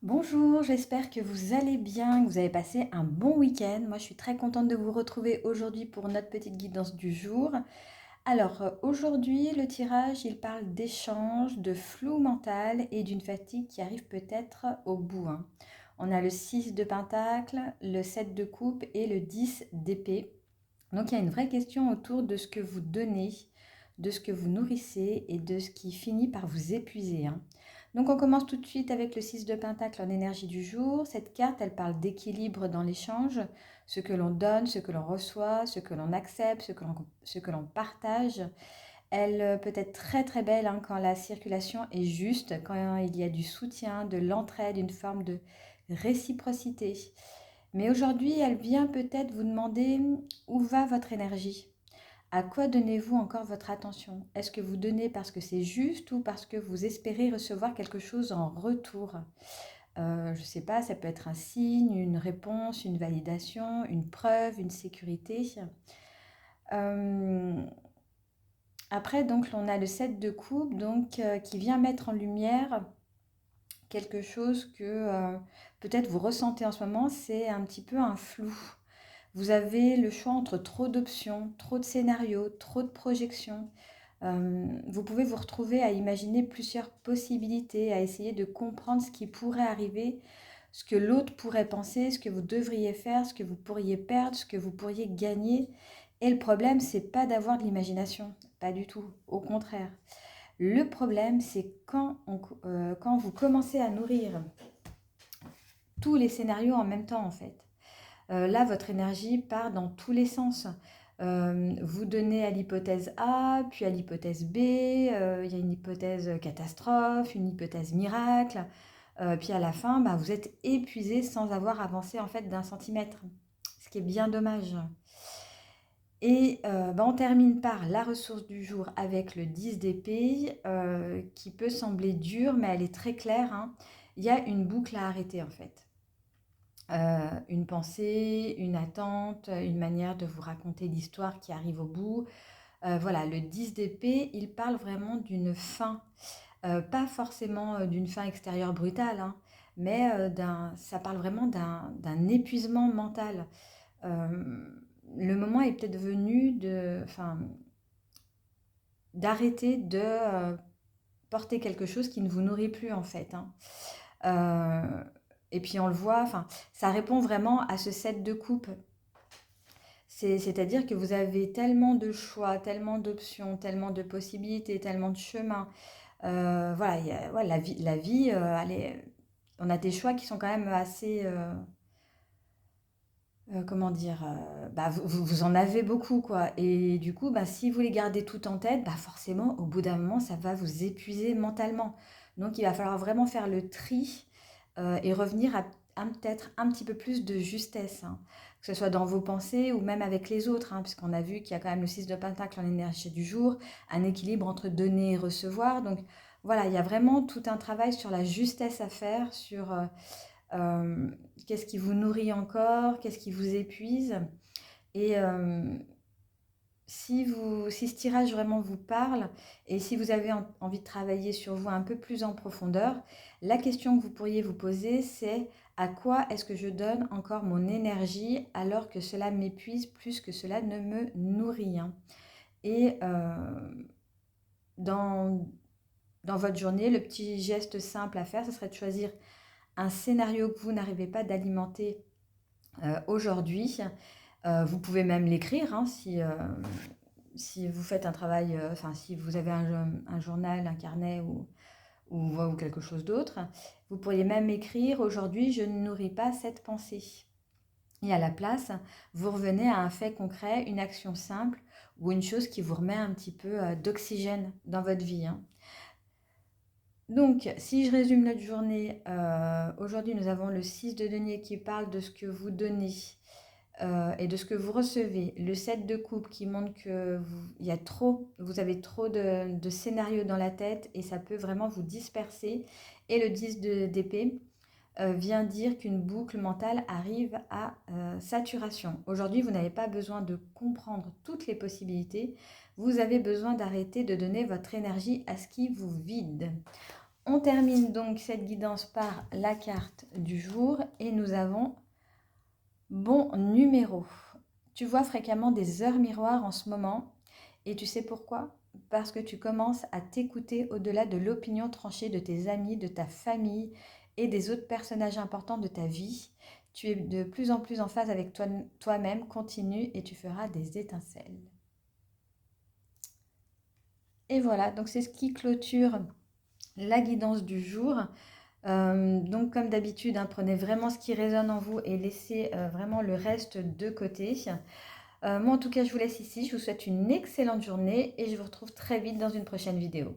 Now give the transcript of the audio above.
Bonjour, j'espère que vous allez bien, que vous avez passé un bon week-end. Moi, je suis très contente de vous retrouver aujourd'hui pour notre petite guidance du jour. Aujourd'hui, le tirage, il parle d'échange, de flou mental et d'une fatigue qui arrive peut-être au bout, hein. On a le 6 de pentacle, le 7 de coupe et le 10 d'épée. Donc, il y a une vraie question autour de ce que vous donnez, de ce que vous nourrissez et de ce qui finit par vous épuiser, hein. Donc, on commence tout de suite avec le 6 de Pentacle en énergie du jour. Cette carte, elle parle d'équilibre dans l'échange, ce que l'on donne, ce que l'on reçoit, ce que l'on accepte, ce que l'on partage. Elle peut être très très belle, hein, quand la circulation est juste, quand il y a du soutien, de l'entraide, une forme de réciprocité. Mais aujourd'hui, elle vient peut-être vous demander où va votre énergie. À quoi donnez-vous encore votre attention? Est-ce que vous donnez parce que c'est juste ou parce que vous espérez recevoir quelque chose en retour? Je ne sais pas, ça peut être un signe, une réponse, une validation, une preuve, une sécurité. Euh, Après, donc, on a le 7 de coupe, donc, qui vient mettre en lumière quelque chose que peut-être vous ressentez en ce moment, c'est un petit peu un flou. Vous avez le choix entre trop d'options, trop de scénarios, trop de projections. Vous pouvez vous retrouver à imaginer plusieurs possibilités, à essayer de comprendre ce qui pourrait arriver, ce que l'autre pourrait penser, ce que vous devriez faire, ce que vous pourriez perdre, ce que vous pourriez gagner. Et le problème, c'est pas d'avoir de l'imagination, pas du tout, au contraire. Le problème, c'est quand vous commencez à nourrir tous les scénarios en même temps, en fait. Là, votre énergie part dans tous les sens. Vous donnez à l'hypothèse A, puis à l'hypothèse B, il y a une hypothèse catastrophe, une hypothèse miracle, puis à la fin, bah, vous êtes épuisé sans avoir avancé en fait d'un centimètre, ce qui est bien dommage. Et bah, on termine par la ressource du jour avec le 10 d'épée, qui peut sembler dure, mais elle est très claire, hein. Il y a une boucle à arrêter en fait. Une pensée, une attente, une manière de vous raconter l'histoire qui arrive au bout. Voilà, le 10 d'épée, il parle vraiment d'une fin. Pas forcément d'une fin extérieure brutale, hein, mais ça parle vraiment d'un épuisement mental. Euh, le moment est peut-être venu d'arrêter de porter quelque chose qui ne vous nourrit plus en fait, hein. Euh, et puis on le voit, ça répond vraiment à ce set de coupe. C'est-à-dire que vous avez tellement de choix, tellement d'options, tellement de possibilités, tellement de chemins. Voilà, ouais, la vie on a des choix qui sont quand même assez, comment dire, bah, vous en avez beaucoup, quoi. Et du coup, bah, si vous les gardez tout en tête, bah, forcément, au bout d'un moment, ça va vous épuiser mentalement. Donc, il va falloir vraiment faire le tri et revenir à peut-être un petit peu plus de justesse, hein. Que ce soit dans vos pensées ou même avec les autres, hein, puisqu'on a vu qu'il y a quand même le 6 de Pentacle en énergie du jour, un équilibre entre donner et recevoir. Donc, voilà, il y a vraiment tout un travail sur la justesse à faire, sur euh, qu'est-ce qui vous nourrit encore, qu'est-ce qui vous épuise. Et si ce tirage vraiment vous parle et si vous avez envie de travailler sur vous un peu plus en profondeur, la question que vous pourriez vous poser, c'est à quoi est-ce que je donne encore mon énergie alors que cela m'épuise plus que cela ne me nourrit, hein. Et dans, dans votre journée, le petit geste simple à faire, ce serait de choisir un scénario que vous n'arrivez pas d'alimenter aujourd'hui. Vous pouvez même l'écrire, hein, si vous faites un travail, si vous avez un journal, un carnet ou quelque chose d'autre. Vous pourriez même écrire aujourd'hui, je ne nourris pas cette pensée. Et à la place, vous revenez à un fait concret, une action simple ou une chose qui vous remet un petit peu d'oxygène dans votre vie, hein. Donc, si je résume notre journée, aujourd'hui nous avons le 6 de denier qui parle de ce que vous donnez et de ce que vous recevez. Le 7 de coupe qui montre que vous avez trop de scénarios dans la tête et ça peut vraiment vous disperser. Et le 10 d'épée vient dire qu'une boucle mentale arrive à saturation. Aujourd'hui, vous n'avez pas besoin de comprendre toutes les possibilités. Vous avez besoin d'arrêter de donner votre énergie à ce qui vous vide. On termine donc cette guidance par la carte du jour et nous avons bon numéro. Tu vois fréquemment des heures miroirs en ce moment et tu sais pourquoi? Parce que tu commences à t'écouter au-delà de l'opinion tranchée de tes amis, de ta famille et des autres personnages importants de ta vie. Tu es de plus en plus en phase avec toi-même, continue et tu feras des étincelles. Et voilà, donc c'est ce qui clôture la guidance du jour. Donc comme d'habitude, hein, prenez vraiment ce qui résonne en vous et laissez vraiment le reste de côté. Moi en tout cas, je vous laisse ici. Je vous souhaite une excellente journée et je vous retrouve très vite dans une prochaine vidéo.